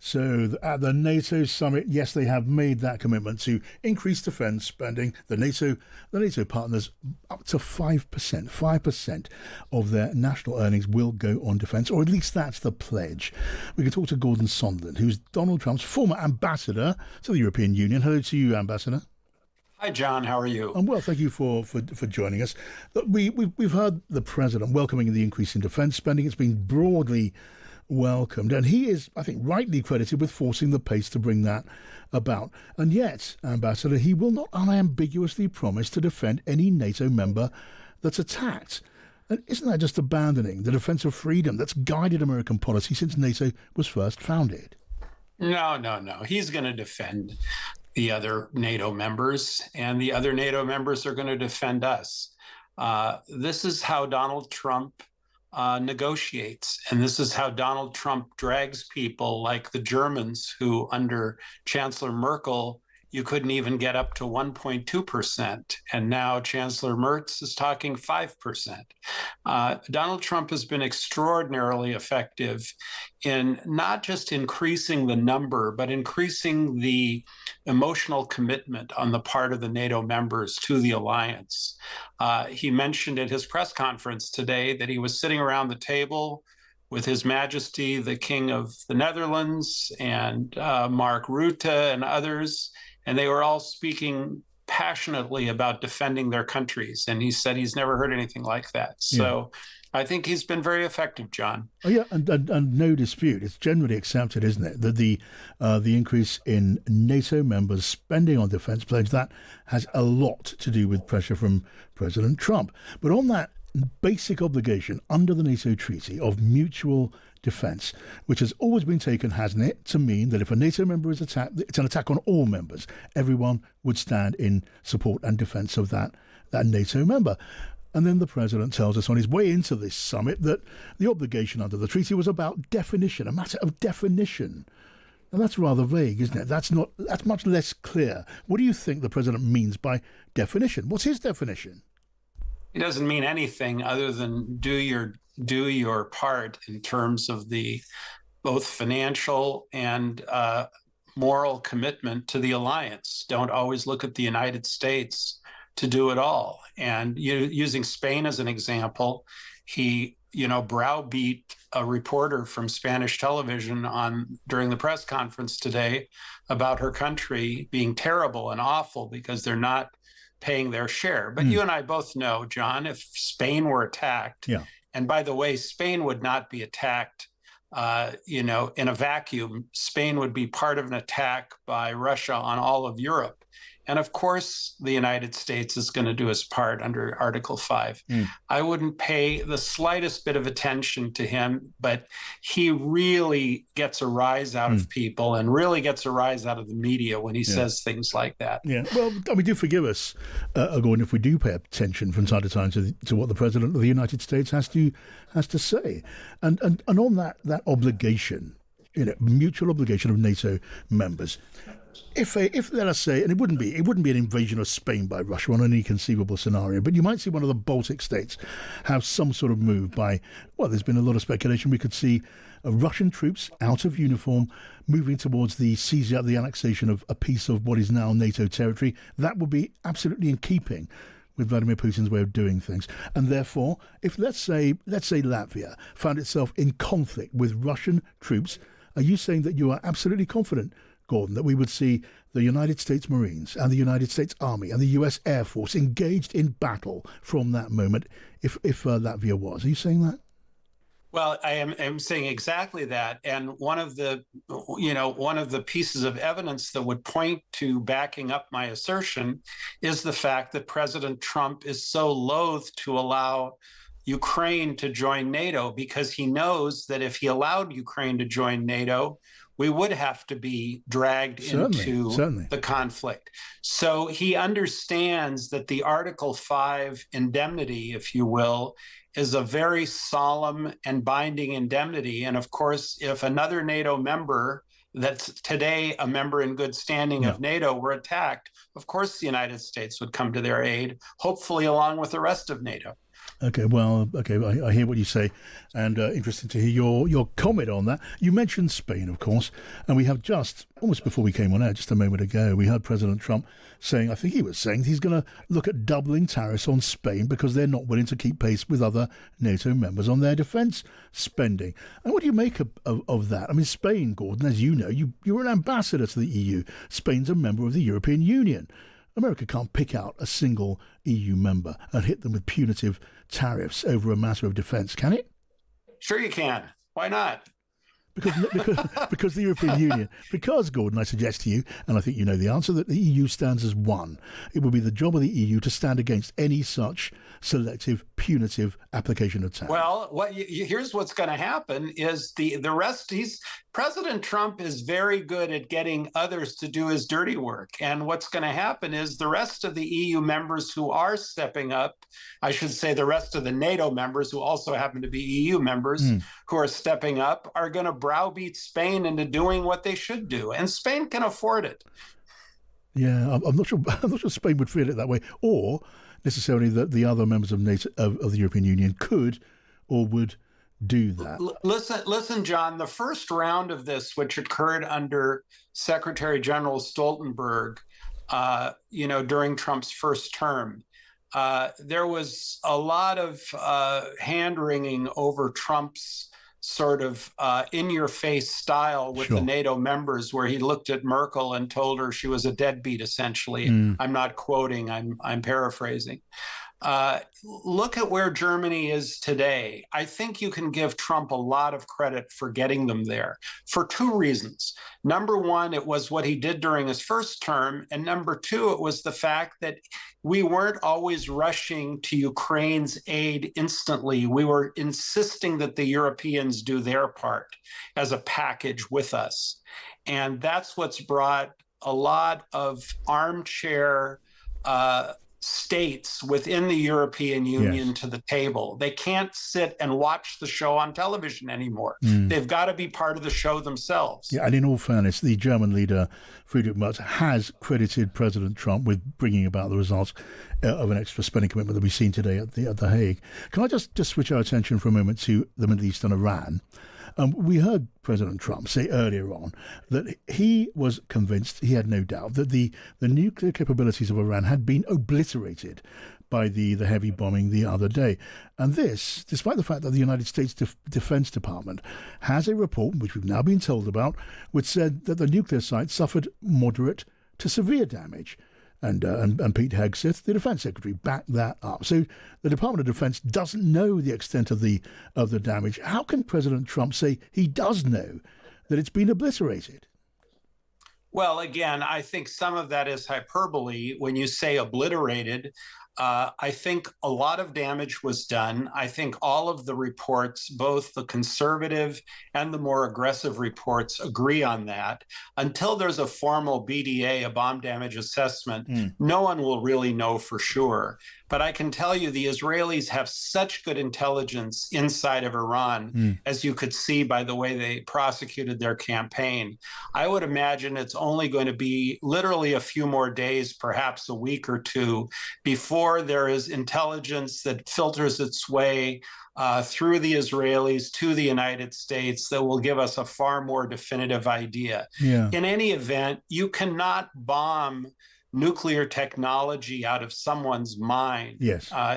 So at the NATO summit, yes, they have made that commitment to increase defence spending. The NATO partners up to 5%. 5% of their national earnings will go on defence, or at least that's the pledge. We can talk to Gordon Sondland, who's Donald Trump's former ambassador to the European Union. Hello to you, Ambassador. Hi, John. How are you? Well, thank you for joining us. Look, we've heard the president welcoming the increase in defence spending. It's been broadly welcomed, and he is, I think, rightly credited with forcing the pace to bring that about. And yet, Ambassador, he will not unambiguously promise to defend any NATO member that's attacked. And isn't that just abandoning the defence of freedom that's guided American policy since NATO was first founded? No. He's going to defend the other NATO members, and the other NATO members are going to defend us. This is how Donald Trump negotiates, and this is how Donald Trump drags people like the Germans, who under Chancellor Merkel, you couldn't even get up to 1.2%. And now Chancellor Merz is talking 5%. Donald Trump has been extraordinarily effective in not just increasing the number, but increasing the emotional commitment on the part of the NATO members to the alliance. He mentioned at his press conference today that he was sitting around the table with His Majesty, the King of the Netherlands, and Mark Rutte and others, and they were all speaking passionately about defending their countries. And he said he's never heard anything like that. So I think he's been very effective, John. Oh, yeah, and no dispute. It's generally accepted, isn't it, that the increase in NATO members spending on defence pledge, that has a lot to do with pressure from President Trump. But on that basic obligation under the NATO treaty of mutual defence, which has always been taken, hasn't it, to mean that if a NATO member is attacked, it's an attack on all members. Everyone would stand in support and defence of that NATO member. And then the president tells us on his way into this summit that the obligation under the treaty was about definition, a matter of definition. And that's rather vague, isn't it? That's much less clear. What do you think the president means by definition? What's his definition? It doesn't mean anything other than do your part in terms of the both financial and moral commitment to the alliance. Don't always look at the United States to do it all. And using Spain as an example, he browbeat a reporter from Spanish television during the press conference today about her country being terrible and awful because they're not paying their share. But you and I both know, John, if Spain were attacked, and by the way, Spain would not be attacked, in a vacuum. Spain would be part of an attack by Russia on all of Europe. And of course, the United States is going to do its part under Article 5. I wouldn't pay the slightest bit of attention to him, but he really gets a rise out of people and really gets a rise out of the media when he says things like that. Yeah, well, do forgive us, Gordon, if we do pay attention from time to time to what the President of the United States has to say. And on that obligation, mutual obligation of NATO members, If let us say, and it wouldn't be an invasion of Spain by Russia on any conceivable scenario, but you might see one of the Baltic states have some sort of move by, well, there's been a lot of speculation. We could see Russian troops out of uniform moving towards the seizure, the annexation of a piece of what is now NATO territory. That would be absolutely in keeping with Vladimir Putin's way of doing things. And therefore, if let's say Latvia found itself in conflict with Russian troops, are you saying that you are absolutely confident, Gordon, that we would see the United States Marines and the United States Army and the US Air Force engaged in battle from that moment if Latvia was? Are you saying that? Well, I'm saying exactly that. And one of the pieces of evidence that would point to backing up my assertion is the fact that President Trump is so loath to allow Ukraine to join NATO, because he knows that if he allowed Ukraine to join NATO, we would have to be dragged into the conflict. So he understands that the Article 5 indemnity, if you will, is a very solemn and binding indemnity. And of course, if another NATO member that's today a member in good standing of NATO were attacked, of course the United States would come to their aid, hopefully along with the rest of NATO. Okay, well, okay, I hear what you say, and interesting to hear your comment on that. You mentioned Spain, of course, and we have just, almost before we came on air, just a moment ago, we heard President Trump saying, I think he was saying, he's going to look at doubling tariffs on Spain because they're not willing to keep pace with other NATO members on their defence spending. And what do you make of that? I mean, Spain, Gordon, as you know, you're an ambassador to the EU. Spain's a member of the European Union. America can't pick out a single EU member and hit them with punitive tariffs over a matter of defence, can it? Sure you can. Why not? Because the European Union, because, Gordon, I suggest to you, and I think you know the answer, that the EU stands as one. It would be the job of the EU to stand against any such selective, punitive application of tariffs. Well, here's what's going to happen is the rest. President Trump is very good at getting others to do his dirty work. And what's going to happen is the rest of the EU members who are stepping up, I should say the rest of the NATO members who also happen to be EU members who are stepping up are going to browbeat Spain into doing what they should do. And Spain can afford it. Yeah, I'm not sure. I'm not sure Spain would feel it that way, or necessarily that the other members of NATO of the European Union could or would do that. Listen, John. The first round of this, which occurred under Secretary General Stoltenberg, during Trump's first term, there was a lot of hand-wringing over Trump's sort of in-your-face style with the NATO members, where he looked at Merkel and told her she was a deadbeat, essentially. I'm not quoting, I'm paraphrasing. Look at where Germany is today. I think you can give Trump a lot of credit for getting them there for two reasons. Number one, it was what he did during his first term. And number two, it was the fact that we weren't always rushing to Ukraine's aid instantly. We were insisting that the Europeans do their part as a package with us. And that's what's brought a lot of armchair states within the European Union to the table. They can't sit and watch the show on television anymore. They've got to be part of the show themselves. Yeah, and in all fairness, the German leader, Friedrich Merz, has credited President Trump with bringing about the results of an extra spending commitment that we've seen today at the Hague. Can I just switch our attention for a moment to the Middle East and Iran? We heard President Trump say earlier on that he was convinced, he had no doubt, that the nuclear capabilities of Iran had been obliterated by the heavy bombing the other day. And this, despite the fact that the United States Defense Department has a report, which we've now been told about, which said that the nuclear site suffered moderate to severe damage. And Pete Hegseth, the Defense Secretary, backed that up. So the Department of Defense doesn't know the extent of the damage. How can President Trump say he does know that it's been obliterated? Well, again, I think some of that is hyperbole when you say obliterated. I think a lot of damage was done. I think all of the reports, both the conservative and the more aggressive reports, agree on that. Until there's a formal BDA, a bomb damage assessment, no one will really know for sure. But I can tell you the Israelis have such good intelligence inside of Iran, as you could see by the way they prosecuted their campaign. I would imagine it's only going to be literally a few more days, perhaps a week or two, before there is intelligence that filters its way through the Israelis to the United States that will give us a far more definitive idea. In any event, you cannot bomb nuclear technology out of someone's mind.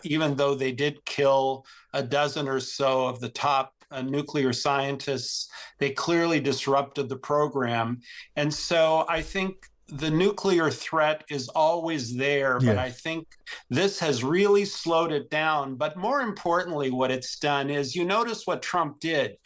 Even though they did kill a dozen or so of the top nuclear scientists, they clearly disrupted the program. And so I think the nuclear threat is always there, but I think this has really slowed it down. But more importantly, what it's done is, you notice what Trump did.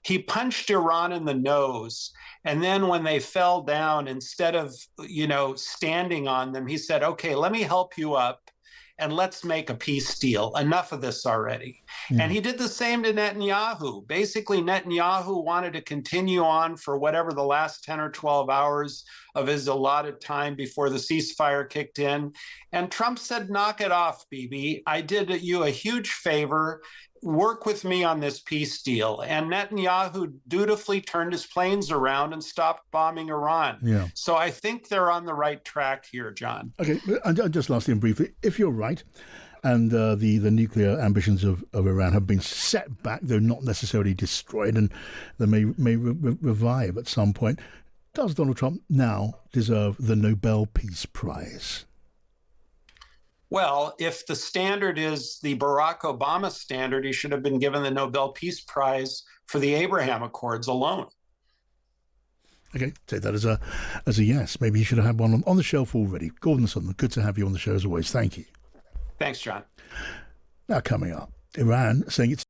He punched Iran in the nose. And then when they fell down, instead of, standing on them, he said, okay, let me help you up and let's make a peace deal. Enough of this already. And he did the same to Netanyahu. Basically, Netanyahu wanted to continue on for whatever the last 10 or 12 hours of his allotted time before the ceasefire kicked in. And Trump said, knock it off, Bibi. I did you a huge favor. Work with me on this peace deal. And Netanyahu dutifully turned his planes around and stopped bombing Iran. So I think they're on the right track here, John. Okay, and just lastly and briefly, if you're right, and the nuclear ambitions of Iran have been set back, though not necessarily destroyed, and they may revive at some point. Does Donald Trump now deserve the Nobel Peace Prize? Well, if the standard is the Barack Obama standard, he should have been given the Nobel Peace Prize for the Abraham Accords alone. Okay, take that as a yes. Maybe you should have had one on the shelf already. Gordon Sondland, good to have you on the show as always. Thank you. Thanks, John. Now coming up, Iran saying it's